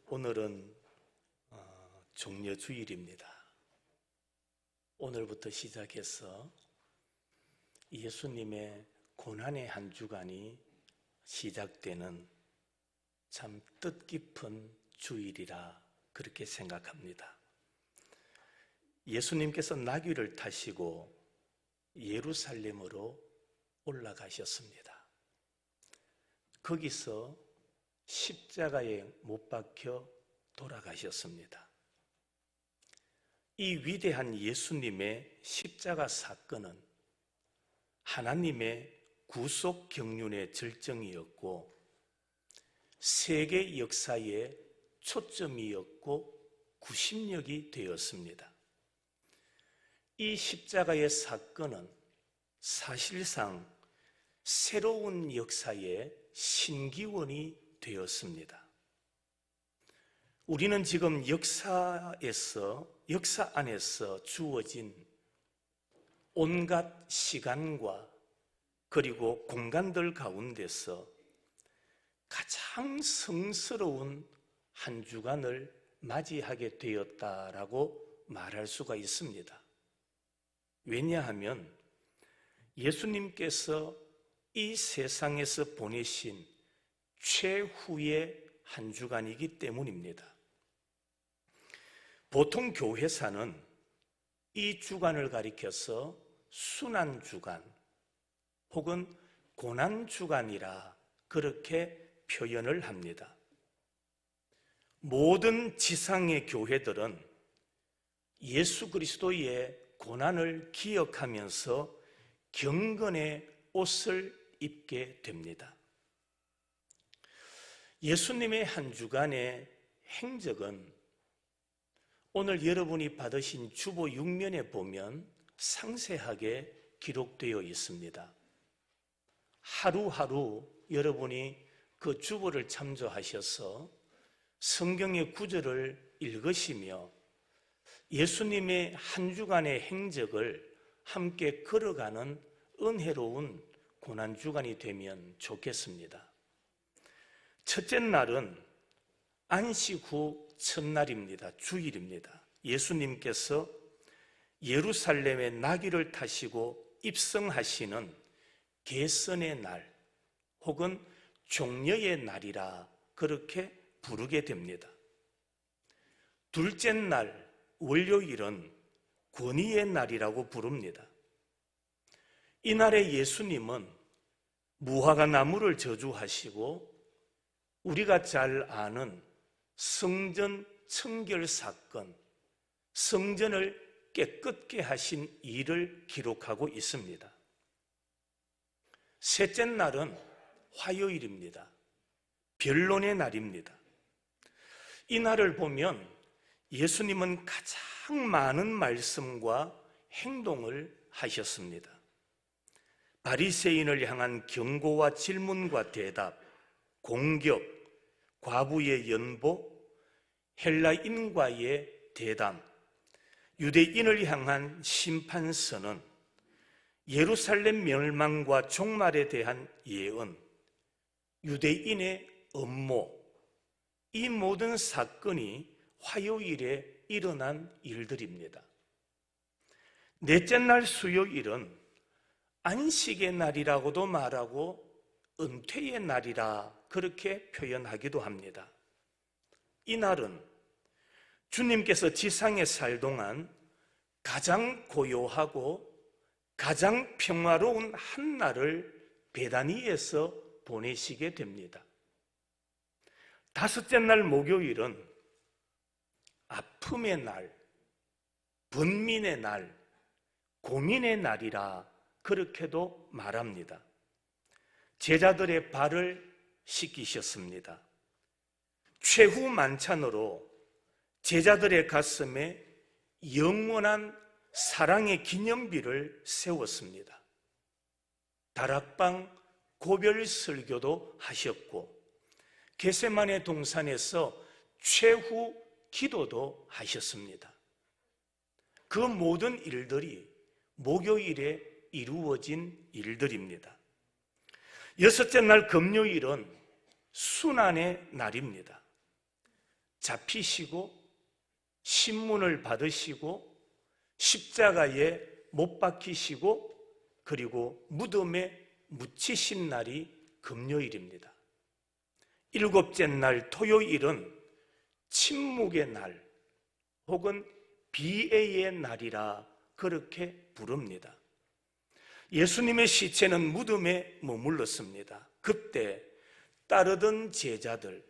오늘은 종려주일입니다. 오늘부터 시작해서 예수님의 고난의 한 주간이 시작되는 참 뜻깊은 주일이라 그렇게 생각합니다. 예수님께서 나귀를 타시고 예루살렘으로 올라가셨습니다. 거기서 십자가에 못 박혀 돌아가셨습니다. 이 위대한 예수님의 십자가 사건은 하나님의 구속 경륜의 절정이었고 세계 역사의 초점이었고 구심력이 되었습니다. 이 십자가의 사건은 사실상 새로운 역사의 신기원이 되었습니다. 우리는 지금 역사 안에서 주어진 온갖 시간과 그리고 공간들 가운데서 가장 성스러운 한 주간을 맞이하게 되었다라고 말할 수가 있습니다. 왜냐하면 예수님께서 이 세상에서 보내신 최후의 한 주간이기 때문입니다. 보통 교회사는 이 주간을 가리켜서 순환 주간 혹은 고난 주간이라 그렇게 표현을 합니다. 모든 지상의 교회들은 예수 그리스도의 고난을 기억하면서 경건의 옷을 입게 됩니다. 예수님의 한 주간의 행적은 오늘 여러분이 받으신 주보 6면에 보면 상세하게 기록되어 있습니다. 하루하루 여러분이 그 주보를 참조하셔서 성경의 구절을 읽으시며 예수님의 한 주간의 행적을 함께 걸어가는 은혜로운 고난주간이 되면 좋겠습니다. 첫째 날은 안식 후 첫날입니다. 주일입니다. 예수님께서 예루살렘에 나귀를 타시고 입성하시는 개선의 날 혹은 종려의 날이라 그렇게 부르게 됩니다. 둘째 날 월요일은 권위의 날이라고 부릅니다. 이날에 예수님은 무화과 나무를 저주하시고 우리가 잘 아는 성전 청결 사건, 성전을 깨끗게 하신 일을 기록하고 있습니다. 셋째 날은 화요일입니다. 변론의 날입니다. 이 날을 보면 예수님은 가장 많은 말씀과 행동을 하셨습니다. 바리새인을 향한 경고와 질문과 대답, 공격, 과부의 연보, 헬라인과의 대담, 유대인을 향한 심판선언, 예루살렘 멸망과 종말에 대한 예언, 유대인의 음모, 이 모든 사건이 화요일에 일어난 일들입니다. 넷째 날 수요일은 안식의 날이라고도 말하고 은퇴의 날이라 그렇게 표현하기도 합니다. 이 날은 주님께서 지상에 살 동안 가장 고요하고 가장 평화로운 한 날을 베다니에서 보내시게 됩니다. 다섯째 날 목요일은 아픔의 날, 번민의 날, 고민의 날이라 그렇게도 말합니다. 제자들의 발을 씻기셨습니다. 최후 만찬으로 제자들의 가슴에 영원한 사랑의 기념비를 세웠습니다. 다락방 고별 설교도 하셨고 겟세마네 동산에서 최후 기도도 하셨습니다. 그 모든 일들이 목요일에 이루어진 일들입니다. 여섯째 날 금요일은 순환의 날입니다. 잡히시고 신문을 받으시고 십자가에 못 박히시고 그리고 무덤에 묻히신 날이 금요일입니다. 일곱째 날 토요일은 침묵의 날 혹은 비애의 날이라 그렇게 부릅니다. 예수님의 시체는 무덤에 머물렀습니다. 그때 따르던 제자들,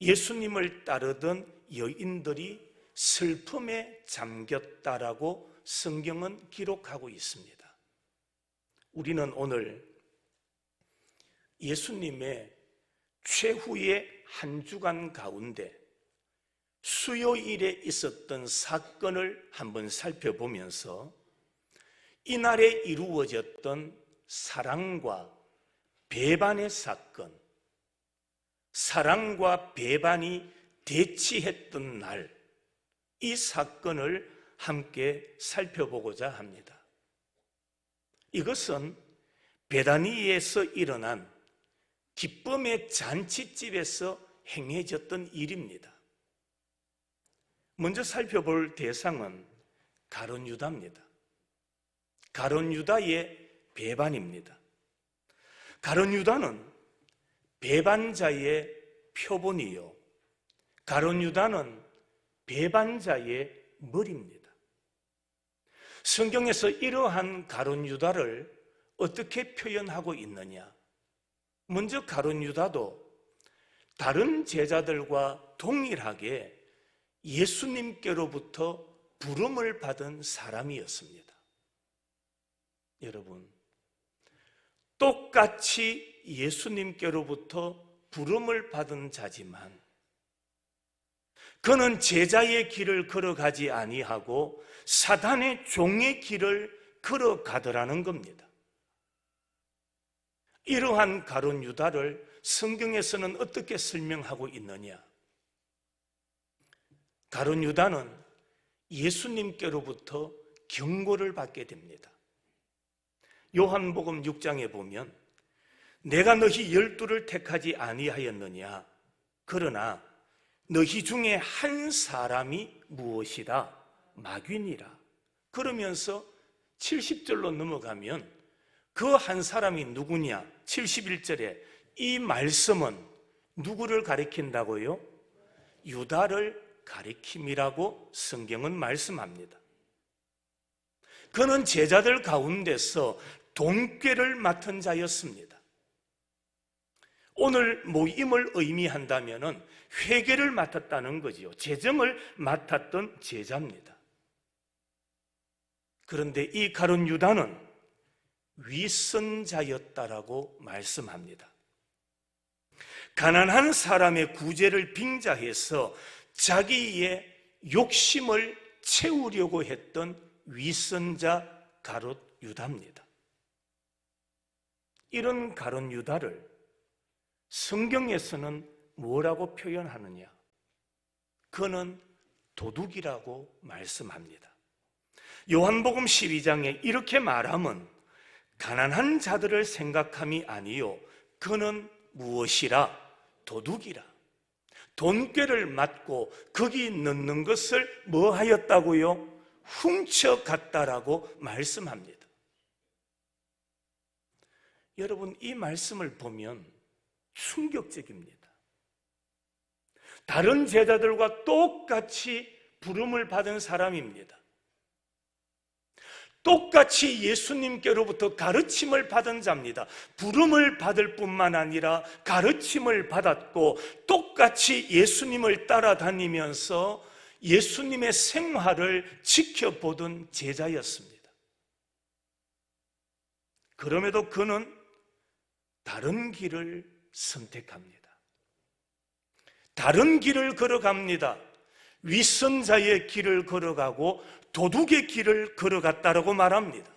예수님을 따르던 여인들이 슬픔에 잠겼다라고 성경은 기록하고 있습니다. 우리는 오늘 예수님의 최후의 한 주간 가운데 수요일에 있었던 사건을 한번 살펴보면서 이날에 이루어졌던 사랑과 배반의 사건, 사랑과 배반이 대치했던 날, 이 사건을 함께 살펴보고자 합니다. 이것은 베다니에서 일어난 기쁨의 잔치집에서 행해졌던 일입니다. 먼저 살펴볼 대상은 가룟 유다입니다. 가룟 유다의 배반입니다. 가룟 유다는 배반자의 표본이요, 가룟 유다는 배반자의 머리입니다. 성경에서 이러한 가룟 유다를 어떻게 표현하고 있느냐? 먼저 가룟 유다도 다른 제자들과 동일하게 예수님께로부터 부름을 받은 사람이었습니다. 여러분, 똑같이 예수님께로부터 부름을 받은 자지만 그는 제자의 길을 걸어가지 아니하고 사단의 종의 길을 걸어가더라는 겁니다. 이러한 가룟 유다를 성경에서는 어떻게 설명하고 있느냐? 가룟 유다는 예수님께로부터 경고를 받게 됩니다. 요한복음 6장에 보면 내가 너희 12를 택하지 아니하였느냐? 그러나 너희 중에 한 사람이 무엇이다? 마귀니라. 그러면서 70절로 넘어가면 그 한 사람이 누구냐? 71절에 이 말씀은 누구를 가리킨다고요? 유다를 가리킴이라고 성경은 말씀합니다. 그는 제자들 가운데서 돈꾀를 맡은 자였습니다. 오늘 모임을 의미한다면 회계를 맡았다는 거지요. 재정을 맡았던 제자입니다. 그런데 이 가룟 유다는 위선자였다라고 말씀합니다. 가난한 사람의 구제를 빙자해서 자기의 욕심을 채우려고 했던 위선자 가룟 유다입니다. 이런 가룟 유다를 성경에서는 뭐라고 표현하느냐? 그는 도둑이라고 말씀합니다. 요한복음 12장에 이렇게 말하면 가난한 자들을 생각함이 아니요 그는 무엇이라? 도둑이라. 돈꾀를 맞고 거기 넣는 것을 뭐 하였다고요? 훔쳐갔다라고 말씀합니다. 여러분, 이 말씀을 보면 충격적입니다. 다른 제자들과 똑같이 부름을 받은 사람입니다. 똑같이 예수님께로부터 가르침을 받은 자입니다. 부름을 받을 뿐만 아니라 가르침을 받았고 똑같이 예수님을 따라다니면서 예수님의 생활을 지켜보던 제자였습니다. 그럼에도 그는 다른 길을 선택합니다. 다른 길을 걸어갑니다. 위선자의 길을 걸어가고 도둑의 길을 걸어갔다라고 말합니다.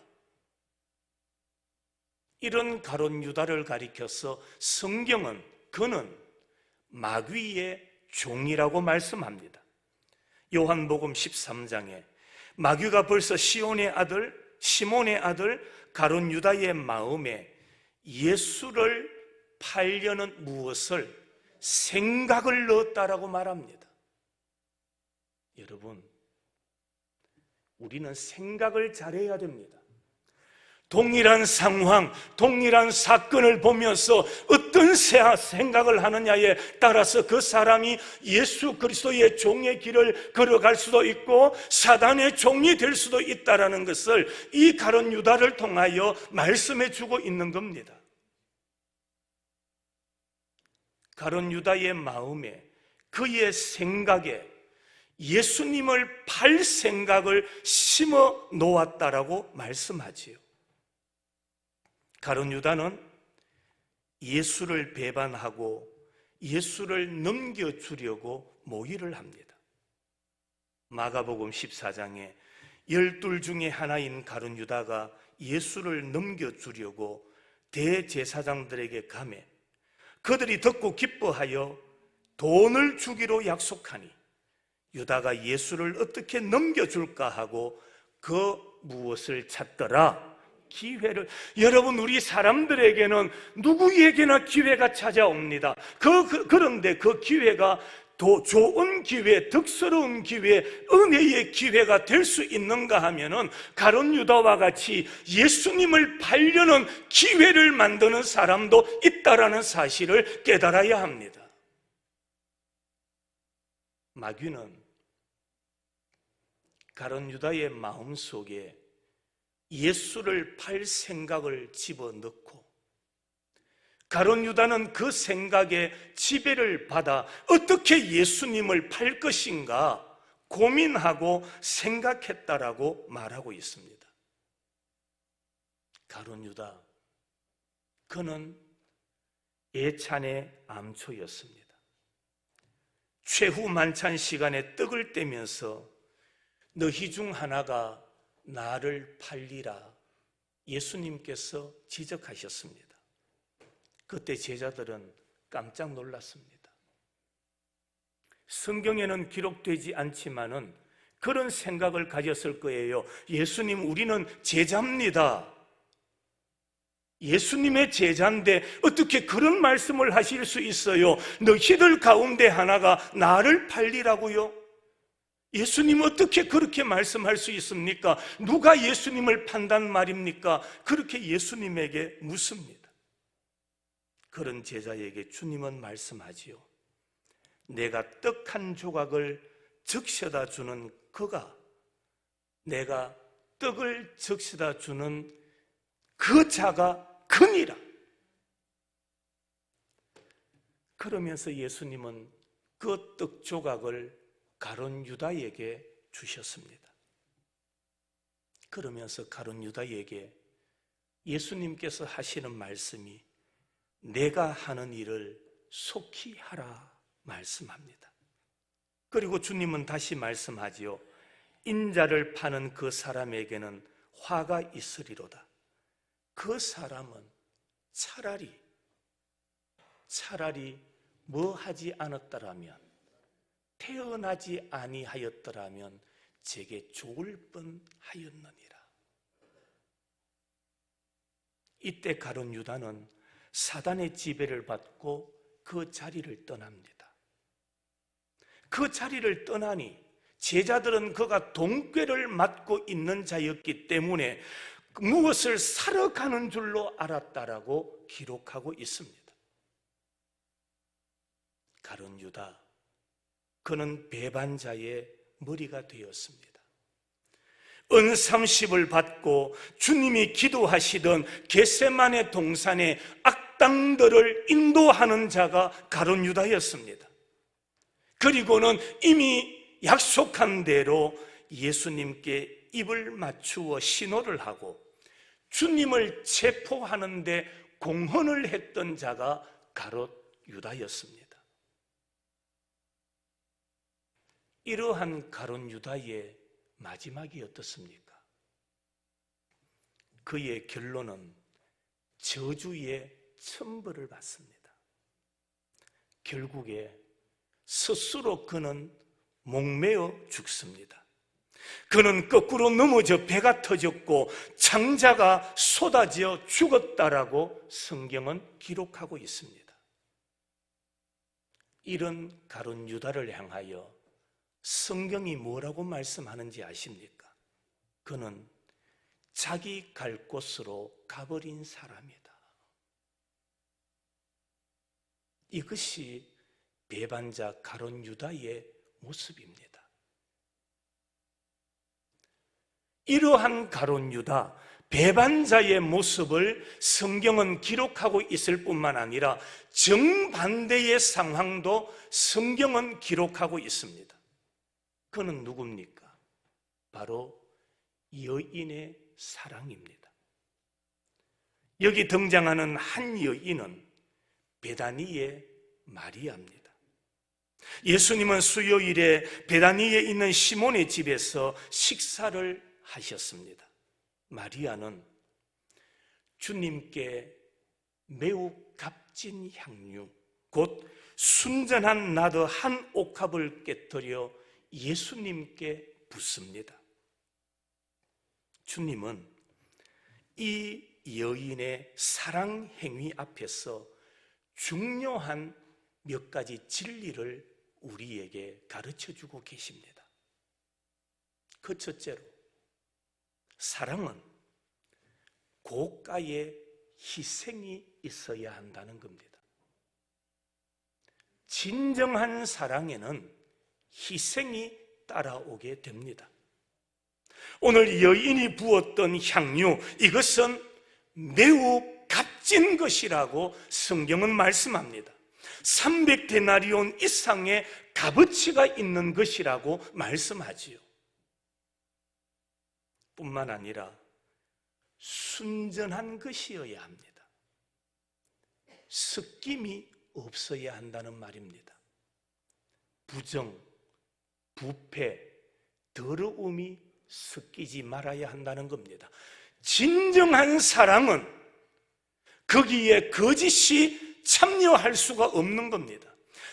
이런 가룟 유다를 가리켜서 성경은 그는 마귀의 종이라고 말씀합니다. 요한복음 13장에 마귀가 벌써 시몬의 아들 가룟 유다의 마음에 예수를 팔려는 무엇을 생각을 넣었다라고 말합니다. 여러분, 우리는 생각을 잘해야 됩니다. 동일한 상황, 동일한 사건을 보면서 어떤 생각을 하느냐에 따라서 그 사람이 예수 그리스도의 종의 길을 걸어갈 수도 있고 사단의 종이 될 수도 있다는 것을 이 가룟 유다를 통하여 말씀해 주고 있는 겁니다. 가룟 유다의 마음에, 그의 생각에 예수님을 팔 생각을 심어 놓았다라고 말씀하지요. 가룟 유다는 예수를 배반하고 예수를 넘겨주려고 모의를 합니다. 마가복음 14장에 12 중에 하나인 가룟 유다가 예수를 넘겨주려고 대제사장들에게 가매 그들이 듣고 기뻐하여 돈을 주기로 약속하니 유다가 예수를 어떻게 넘겨줄까 하고 그 무엇을 찾더라? 기회를. 여러분, 우리 사람들에게는 누구에게나 기회가 찾아옵니다. 그런데 그 기회가 더 좋은 기회, 덕스러운 기회, 은혜의 기회가 될 수 있는가 하면은 가룟 유다와 같이 예수님을 팔려는 기회를 만드는 사람도 있다라는 사실을 깨달아야 합니다. 마귀는 가룟 유다의 마음속에 예수를 팔 생각을 집어넣고 가룟 유다는 그 생각에 지배를 받아 어떻게 예수님을 팔 것인가 고민하고 생각했다라고 말하고 있습니다. 가룟 유다, 그는 예찬의 암초였습니다. 최후 만찬 시간에 떡을 떼면서 너희 중 하나가 나를 팔리라 예수님께서 지적하셨습니다. 그때 제자들은 깜짝 놀랐습니다. 성경에는 기록되지 않지만은 그런 생각을 가졌을 거예요. 예수님, 우리는 제자입니다. 예수님의 제자인데 어떻게 그런 말씀을 하실 수 있어요? 너희들 가운데 하나가 나를 팔리라고요? 예수님 어떻게 그렇게 말씀할 수 있습니까? 누가 예수님을 판단 말입니까? 그렇게 예수님에게 묻습니다. 그런 제자에게 주님은 말씀하지요. 내가 떡 한 조각을 적셔다 주는 그가, 내가 떡을 적셔다 주는 그 자가 그니라. 그러면서 예수님은 그 떡 조각을 가룟 유다에게 주셨습니다. 그러면서 가룟 유다에게 예수님께서 하시는 말씀이 내가 하는 일을 속히 하라 말씀합니다. 그리고 주님은 다시 말씀하지요. 인자를 파는 그 사람에게는 화가 있으리로다. 그 사람은 차라리 뭐 하지 않았더라면, 태어나지 아니하였더라면 제게 좋을 뻔하였느니라. 이때 가룟 유다는 사단의 지배를 받고 그 자리를 떠납니다. 그 자리를 떠나니 제자들은 그가 돈꾀를 맡고 있는 자였기 때문에 무엇을 사러 가는 줄로 알았다라고 기록하고 있습니다. 가룟 유다, 그는 배반자의 머리가 되었습니다. 은 30을 받고 주님이 기도하시던 겟세마네 동산의 악당들을 인도하는 자가 가룟 유다였습니다. 그리고는 이미 약속한 대로 예수님께 입을 맞추어 신호를 하고 주님을 체포하는데 공헌을 했던 자가 가룟 유다였습니다. 이러한 가룟 유다의 마지막이 어떻습니까? 그의 결론은 저주의 천벌을 받습니다. 결국에 스스로 그는 목매어 죽습니다. 그는 거꾸로 넘어져 배가 터졌고 창자가 쏟아져 죽었다라고 성경은 기록하고 있습니다. 이런 가룟 유다를 향하여 성경이 뭐라고 말씀하는지 아십니까? 그는 자기 갈 곳으로 가버린 사람이다. 이것이 배반자 가룟 유다의 모습입니다. 이러한 가룟 유다, 배반자의 모습을 성경은 기록하고 있을 뿐만 아니라 정반대의 상황도 성경은 기록하고 있습니다. 그는 누굽니까? 바로 여인의 사랑입니다. 여기 등장하는 한 여인은 베다니의 마리아입니다. 예수님은 수요일에 베다니에 있는 시몬의 집에서 식사를 하셨습니다. 마리아는 주님께 매우 값진 향유, 곧 순전한 나드 한 옥합을 깨뜨려 예수님께 붓습니다. 주님은 이 여인의 사랑 행위 앞에서 중요한 몇 가지 진리를 우리에게 가르쳐 주고 계십니다. 그 첫째로, 사랑은 고가의 희생이 있어야 한다는 겁니다. 진정한 사랑에는 희생이 따라오게 됩니다. 오늘 여인이 부었던 향유, 이것은 매우 값진 것이라고 성경은 말씀합니다. 300데나리온 이상의 값어치가 있는 것이라고 말씀하지요. 뿐만 아니라 순전한 것이어야 합니다. 섞임이 없어야 한다는 말입니다. 부정, 부패, 더러움이 섞이지 말아야 한다는 겁니다. 진정한 사랑은 거기에 거짓이 참여할 수가 없는 겁니다.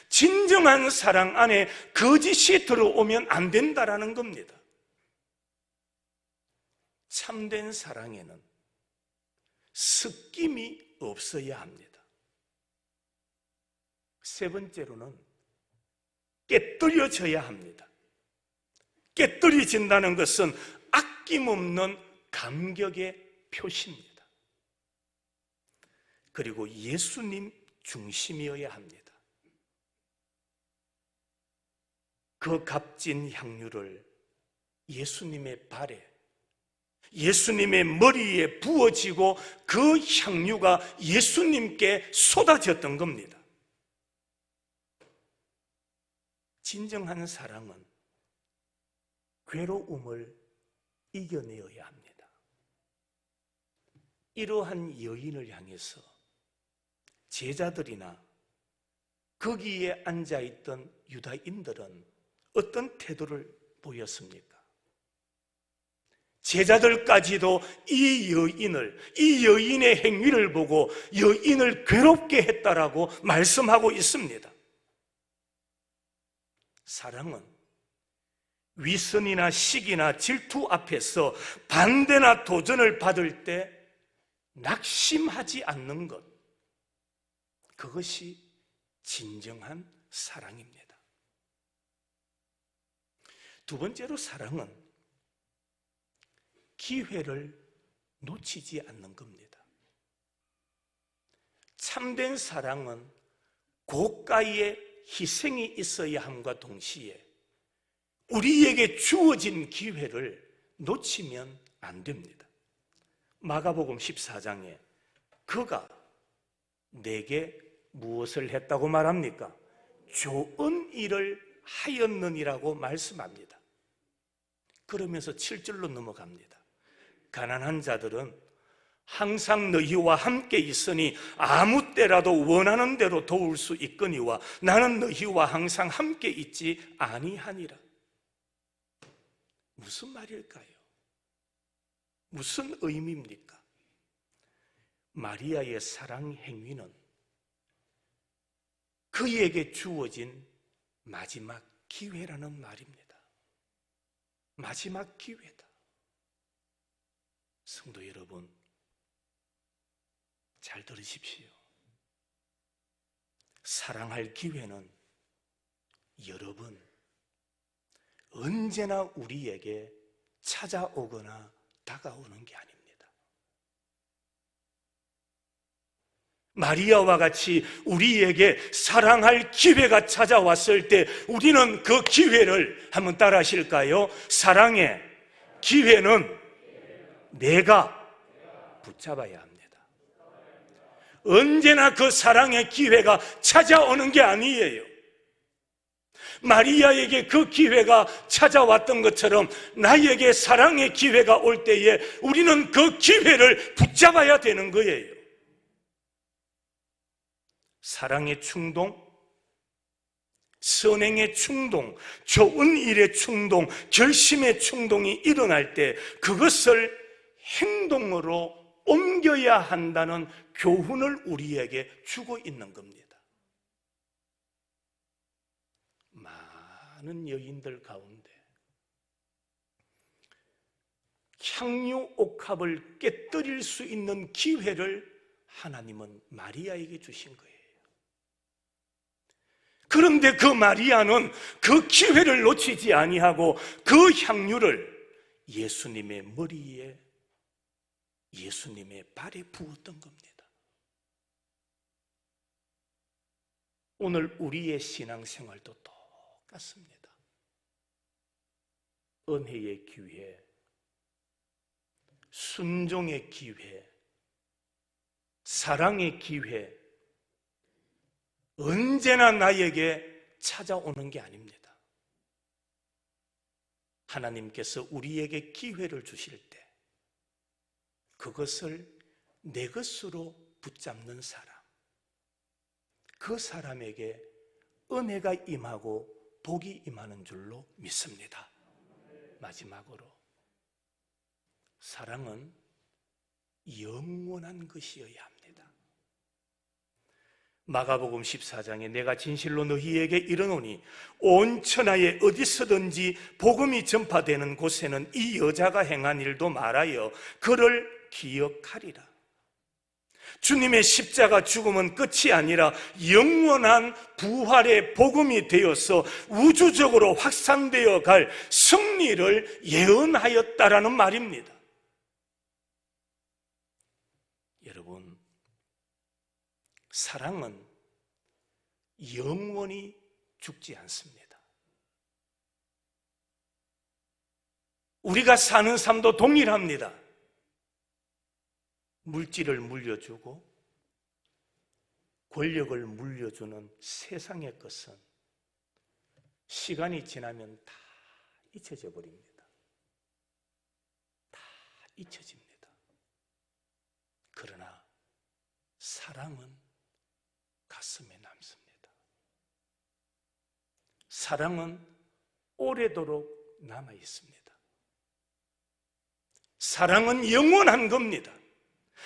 진정한 사랑 안에 거짓이 들어오면 안 된다라는 겁니다. 참된 사랑에는 섞임이 없어야 합니다. 세 번째로는 깨뜨려져야 합니다. 깨뜨려진다는 것은 아낌없는 감격의 표시입니다. 그리고 예수님 중심이어야 합니다. 그 값진 향유를 예수님의 발에, 예수님의 머리에 부어지고 그 향유가 예수님께 쏟아졌던 겁니다. 진정한 사랑은 괴로움을 이겨내어야 합니다. 이러한 여인을 향해서 제자들이나 거기에 앉아있던 유다인들은 어떤 태도를 보였습니까? 제자들까지도 이 여인의 행위를 보고 여인을 괴롭게 했다라고 말씀하고 있습니다. 사랑은 위선이나 시기나 질투 앞에서 반대나 도전을 받을 때 낙심하지 않는 것, 그것이 진정한 사랑입니다. 두 번째로, 사랑은 기회를 놓치지 않는 겁니다. 참된 사랑은 고가의 희생이 있어야 함과 동시에 우리에게 주어진 기회를 놓치면 안 됩니다. 마가복음 14장에 그가 내게 무엇을 했다고 말합니까? 좋은 일을 하였느니라고 말씀합니다. 그러면서 7절로 넘어갑니다. 가난한 자들은 항상 너희와 함께 있으니 아무 때라도 원하는 대로 도울 수 있거니와 나는 너희와 항상 함께 있지 아니하니라. 무슨 말일까요? 무슨 의미입니까? 마리아의 사랑 행위는 그에게 주어진 마지막 기회라는 말입니다. 마지막 기회다. 성도 여러분, 잘 들으십시오. 사랑할 기회는 여러 번, 언제나 우리에게 찾아오거나 다가오는 게 아닙니다. 마리아와 같이 우리에게 사랑할 기회가 찾아왔을 때 우리는 그 기회를 한번 따라 하실까요? 사랑의 기회는 내가 붙잡아야 합니다. 언제나 그 사랑의 기회가 찾아오는 게 아니에요. 마리아에게 그 기회가 찾아왔던 것처럼 나에게 사랑의 기회가 올 때에 우리는 그 기회를 붙잡아야 되는 거예요. 사랑의 충동, 선행의 충동, 좋은 일의 충동, 결심의 충동이 일어날 때 그것을 행동으로 옮겨야 한다는 교훈을 우리에게 주고 있는 겁니다. 많은 여인들 가운데 향유 옥합을 깨뜨릴 수 있는 기회를 하나님은 마리아에게 주신 거예요. 그런데 그 마리아는 그 기회를 놓치지 아니하고 그 향유를 예수님의 머리에, 예수님의 발에 부었던 겁니다. 오늘 우리의 신앙생활도 똑같습니다. 은혜의 기회, 순종의 기회, 사랑의 기회, 언제나 나에게 찾아오는 게 아닙니다. 하나님께서 우리에게 기회를 주실 때 그것을 내 것으로 붙잡는 사람, 그 사람에게 은혜가 임하고 복이 임하는 줄로 믿습니다. 마지막으로, 사랑은 영원한 것이어야 합니다. 마가복음 14장에 내가 진실로 너희에게 이르노니 온 천하에 어디서든지 복음이 전파되는 곳에는 이 여자가 행한 일도 말하여 그를 기억하리라. 주님의 십자가 죽음은 끝이 아니라 영원한 부활의 복음이 되어서 우주적으로 확산되어 갈 승리를 예언하였다라는 말입니다. 여러분, 사랑은 영원히 죽지 않습니다. 우리가 사는 삶도 동일합니다. 물질을 물려주고 권력을 물려주는 세상의 것은 시간이 지나면 다 잊혀져 버립니다. 다 잊혀집니다. 그러나 사랑은 가슴에 남습니다. 사랑은 오래도록 남아 있습니다. 사랑은 영원한 겁니다.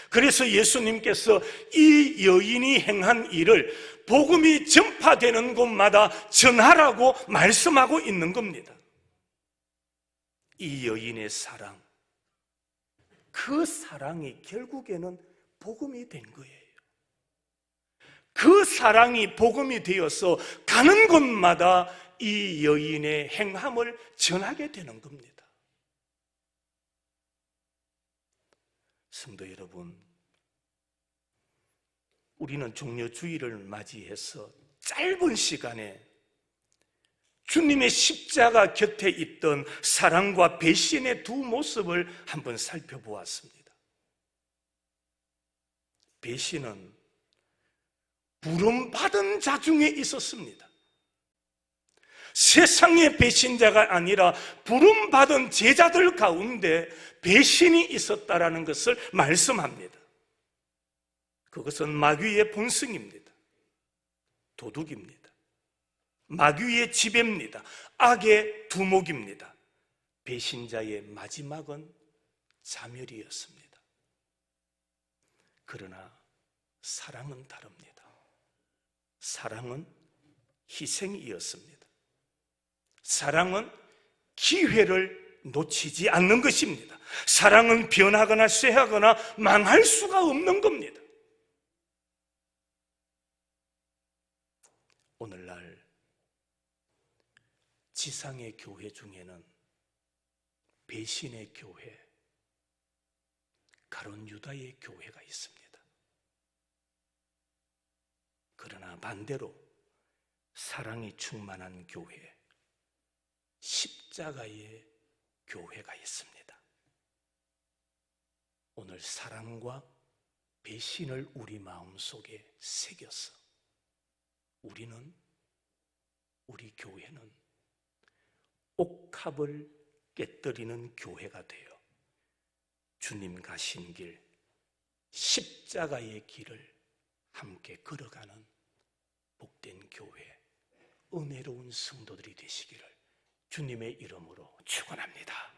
그래서 예수님께서 이 여인이 행한 일을 복음이 전파되는 곳마다 전하라고 말씀하고 있는 겁니다. 이 여인의 사랑, 그 사랑이 결국에는 복음이 된 거예요. 그 사랑이 복음이 되어서 가는 곳마다 이 여인의 행함을 전하게 되는 겁니다. 성도 여러분, 우리는 종려주의를 맞이해서 짧은 시간에 주님의 십자가 곁에 있던 사랑과 배신의 두 모습을 한번 살펴보았습니다. 배신은 부름받은 자 중에 있었습니다. 세상의 배신자가 아니라 부름받은 제자들 가운데 배신이 있었다라는 것을 말씀합니다. 그것은 마귀의 본성입니다. 도둑입니다. 마귀의 지배입니다. 악의 두목입니다. 배신자의 마지막은 자멸이었습니다. 그러나 사랑은 다릅니다. 사랑은 희생이었습니다. 사랑은 기회를 놓치지 않는 것입니다. 사랑은 변하거나 쇠하거나 망할 수가 없는 겁니다. 오늘날 지상의 교회 중에는 배신의 교회, 가룟 유다의 교회가 있습니다. 그러나 반대로 사랑이 충만한 교회, 십자가의 교회가 있습니다. 오늘 사랑과 배신을 우리 마음속에 새겨서 우리 교회는 옥합을 깨뜨리는 교회가 되어 주님 가신 길, 십자가의 길을 함께 걸어가는 복된 교회, 은혜로운 성도들이 되시기를 주님의 이름으로 축원합니다.